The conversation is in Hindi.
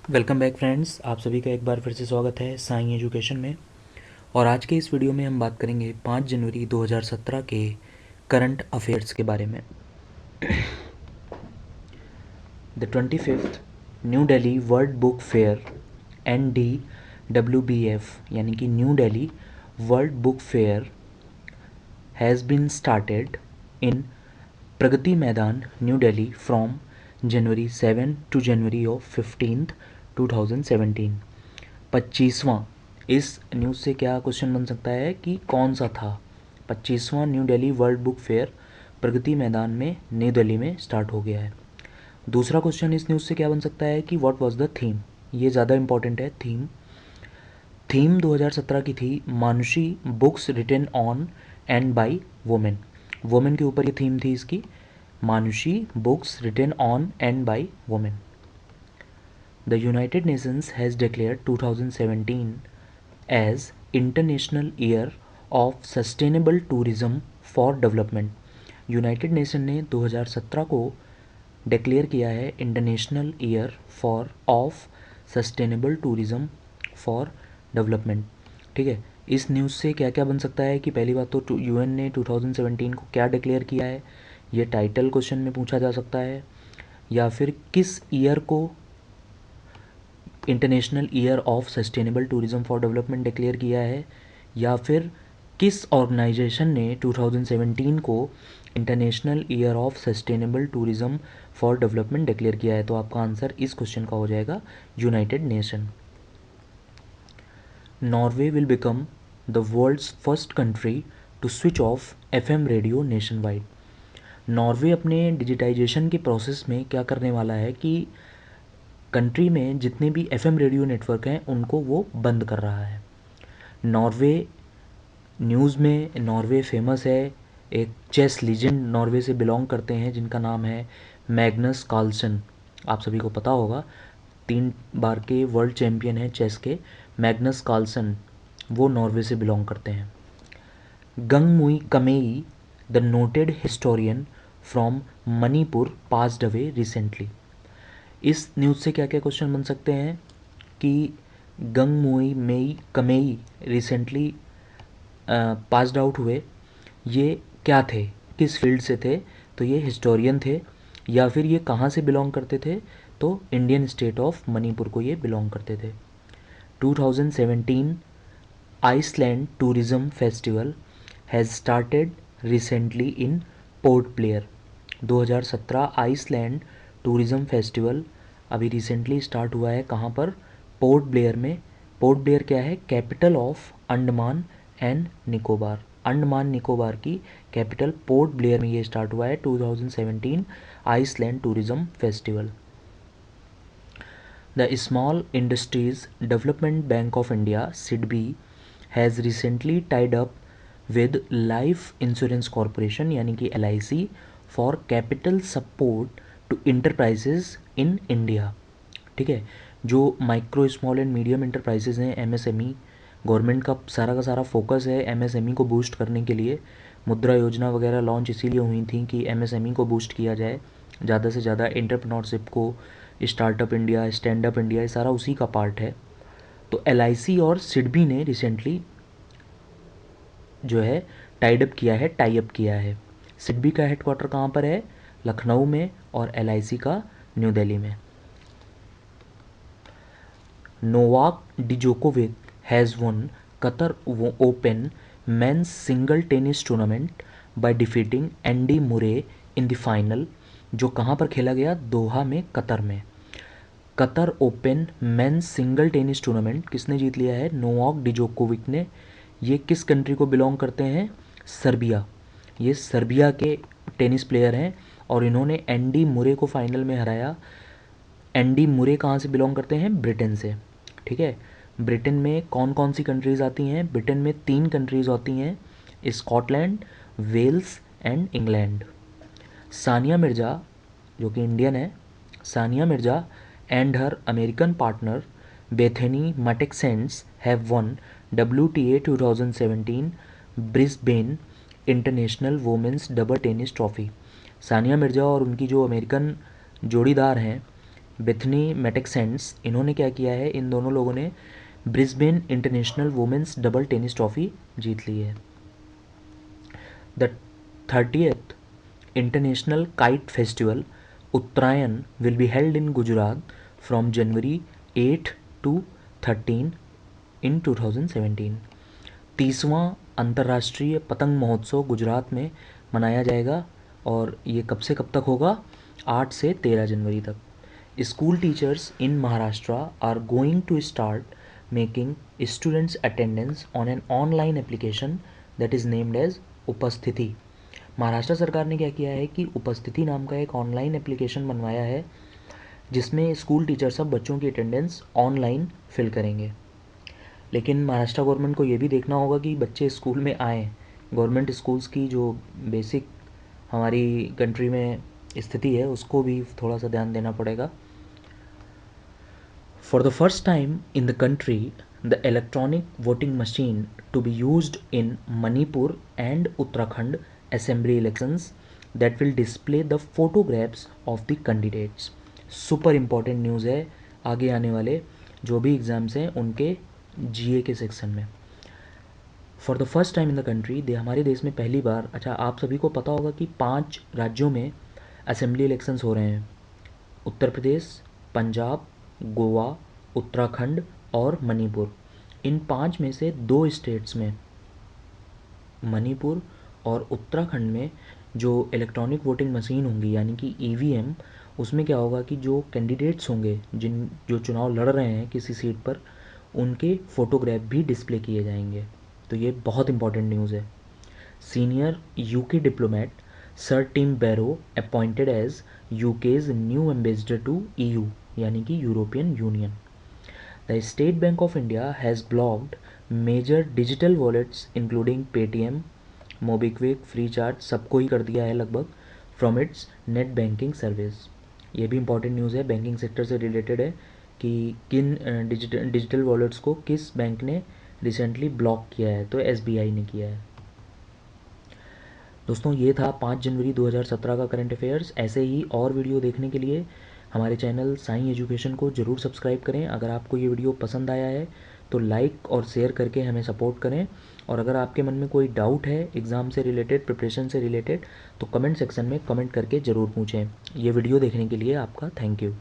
वेलकम बैक फ्रेंड्स, आप सभी का एक बार फिर से स्वागत है साईं एजुकेशन में। और आज के इस वीडियो में हम बात करेंगे 5 जनवरी 2017 के करंट अफेयर्स के बारे में। The 25th New Delhi world book fair NDWBF यानी कि New Delhi world book fair has been started in Pragati Maidan New Delhi from January 7 to January of 15th 2017। 25वां, इस न्यूज़ से क्या क्वेश्चन बन सकता है कि कौन सा था 25वां New Delhi world book fair Pragati Maidan में नई दिल्ली में स्टार्ट हो गया है। दूसरा क्वेश्चन इस न्यूज़ से क्या बन सकता है कि व्हाट वाज द थीम। ये ज़्यादा इंपॉर्टेंट है। थीम 2017 की थी Manushi books written on and by women. Women के ऊपर ये थीम थी इसकी, Manushi books written on and by women. The United Nations has declared 2017 as International Year of Sustainable Tourism for Development। United nation ने 2017 को डिक्लेयर किया है international year for of sustainable tourism for development. ठीक है, इस न्यूज़ से क्या क्या बन सकता है कि पहली बात तो यूएन ने 2017 को क्या डिक्लेयर किया है, ये टाइटल क्वेश्चन में पूछा जा सकता है। या फिर किस ईयर को international year of sustainable tourism for development declare किया है, या फिर किस ऑर्गेनाइजेशन ने 2017 को international year of sustainable tourism for development declare किया है। तो आपका आंसर इस क्वेश्चन का हो जाएगा United Nation. Norway will become the world's first country to switch off FM radio nationwide. Norway अपने डिजिटाइजेशन के प्रोसेस में क्या करने वाला है कि कंट्री में जितने भी FM रेडियो नेटवर्क हैं उनको वो बंद कर रहा है। नॉर्वे न्यूज़ में नॉर्वे फेमस है, एक चेस लीजेंड नॉर्वे से बिलोंग करते हैं जिनका नाम है मैग्नस कार्लसन। आप सभी को पता होगा, 3 बार के वर्ल्ड चैम्पियन हैं चेस के मैग्नस कार्लसन, वो नॉर्वे से बिलोंग करते हैं। Gangmumei Kamei the noted historian from Manipur passed away recently. इस न्यूज़ से क्या क्या क्वेश्चन बन सकते हैं कि Gangmumei Kamei recently passed out हुए, ये क्या थे, किस फील्ड से थे, तो ये हिस्टोरियन थे। या फिर ये कहाँ से बिलोंग करते थे, तो इंडियन स्टेट ऑफ मणिपुर को ये बिलोंग करते थे। 2017 island tourism festival has started recently in Port Blair. 2017 island tourism festival अभी रिसेंटली स्टार्ट हुआ है, कहाँ पर, पोर्ट ब्लेयर में। पोर्ट ब्लेयर क्या है, capital of Andaman and Nicobar. Andaman Nicobar की कैपिटल पोर्ट ब्लेयर में ये स्टार्ट हुआ है 2017 island tourism festival. The Small Industries Development Bank of India (SIDBI) has recently tied up with Life Insurance Corporation यानी कि LIC for capital support to enterprises in India। ठीक है, जो micro small and medium enterprises हैं MSME, गवर्नमेंट का सारा फोकस है MSME को बूस्ट करने के लिए। मुद्रा योजना वगैरह लॉन्च इसीलिए हुई थी कि MSME को बूस्ट किया जाए, ज़्यादा से ज़्यादा एंटरप्रेन्योरशिप को, startup India, stand up India, ये सारा उसी का पार्ट है। तो LIC और सिडबी ने रिसेंटली जो है टाई अप किया है। सिडबी का हेडक्वार्टर कहाँ पर है, लखनऊ में, और LIC का न्यू दिल्ली में। Novak Djokovic has won Qatar Open men's singles tennis tournament by defeating Andy Murray in the final, जो कहाँ पर खेला गया, दोहा में, कतर में। Qatar Open men's singles tennis tournament किसने जीत लिया है, नोवाक डिजोकोविक ने। ये किस कंट्री को बिलोंग करते हैं, सर्बिया। ये सर्बिया के टेनिस प्लेयर हैं और इन्होंने एंडी मुरे को फाइनल में हराया। एंडी मुरे कहाँ से बिलोंग करते हैं, ब्रिटेन से। ठीक है, ब्रिटेन में कौन कौन सी कंट्रीज़ आती हैं, ब्रिटेन में 3 कंट्रीज़ आती हैं, Scotland, Wales and England. Sania Mirza, जो कि इंडियन है, Sania Mirza and her American partner Bethanie Mattek-Sands have won WTA 2017 Brisbane international women's double tennis trophy. Sania Mirza और उनकी जो अमेरिकन जोड़ीदार हैं, बेथनी मैटिक्सेंस, इन्होंने क्या किया है, इन दोनों लोगों ने Brisbane international women's double tennis trophy जीत ली है। The 30th international kite festival Uttarayan will be held in Gujarat from January 8 to 13 in 2017। 30वां अंतर्राष्ट्रीय पतंग महोत्सव गुजरात में मनाया जाएगा और ये कब से कब तक होगा, 8 से 13 जनवरी तक। School teachers in Maharashtra are going to start making students attendance on an online application that is named as Upasthiti. Maharashtra सरकार ने क्या किया है कि उपस्थिति नाम का एक ऑनलाइन एप्लीकेशन बनवाया है जिसमें स्कूल टीचर सब बच्चों की अटेंडेंस ऑनलाइन फिल करेंगे। लेकिन महाराष्ट्र गवर्नमेंट को ये भी देखना होगा कि बच्चे स्कूल में आएँ। गवर्नमेंट स्कूल्स की जो बेसिक हमारी कंट्री में स्थिति है उसको भी थोड़ा सा ध्यान देना पड़ेगा। For the first time in the country, the electronic voting machine to be used in Manipur and Uttarakhand assembly elections that will display the photographs of the candidates. Super important news है आगे आने वाले जो भी एग्ज़ाम्स हैं उनके जीए के सेक्शन में। For the first time in the country, हमारे देश में पहली बार, अच्छा आप सभी को पता होगा कि 5 राज्यों में असेंबली इलेक्शंस हो रहे हैं, उत्तर प्रदेश, पंजाब, गोवा, उत्तराखंड और मणिपुर। इन 5 में से 2 स्टेट्स में, मणिपुर और उत्तराखंड में, जो इलेक्ट्रॉनिक वोटिंग मशीन होंगी यानी कि ईवीएम, उसमें क्या होगा कि जो कैंडिडेट्स होंगे जो चुनाव लड़ रहे हैं किसी सीट पर, उनके फ़ोटोग्राफ भी डिस्प्ले किए जाएंगे। तो ये बहुत इंपॉर्टेंट न्यूज़ है। Senior UK diplomat sir Tim Barrow appointed as UK's new ambassador to EU यानी कि European Union. The State Bank of India has blocked major digital wallets including Paytm, MobiKwik, Freecharge, सबको ही कर दिया है लगभग, from its net banking service. ये भी इंपॉर्टेंट न्यूज़ है, बैंकिंग सेक्टर से रिलेटेड है कि किन डिजिटल वॉलेट्स को किस बैंक ने रिसेंटली ब्लॉक किया है, तो एसबीआई ने किया है। दोस्तों ये था 5 जनवरी 2017 का करंट अफेयर्स। ऐसे ही और वीडियो देखने के लिए हमारे चैनल साईं एजुकेशन को ज़रूर सब्सक्राइब करें। अगर आपको ये वीडियो पसंद आया है तो लाइक और शेयर करके हमें सपोर्ट करें, और अगर आपके मन में कोई डाउट है एग्ज़ाम से रिलेटेड, प्रिपरेशन से रिलेटेड, तो कमेंट सेक्शन में कमेंट करके ज़रूर पूछें। ये वीडियो देखने के लिए आपका थैंक यू।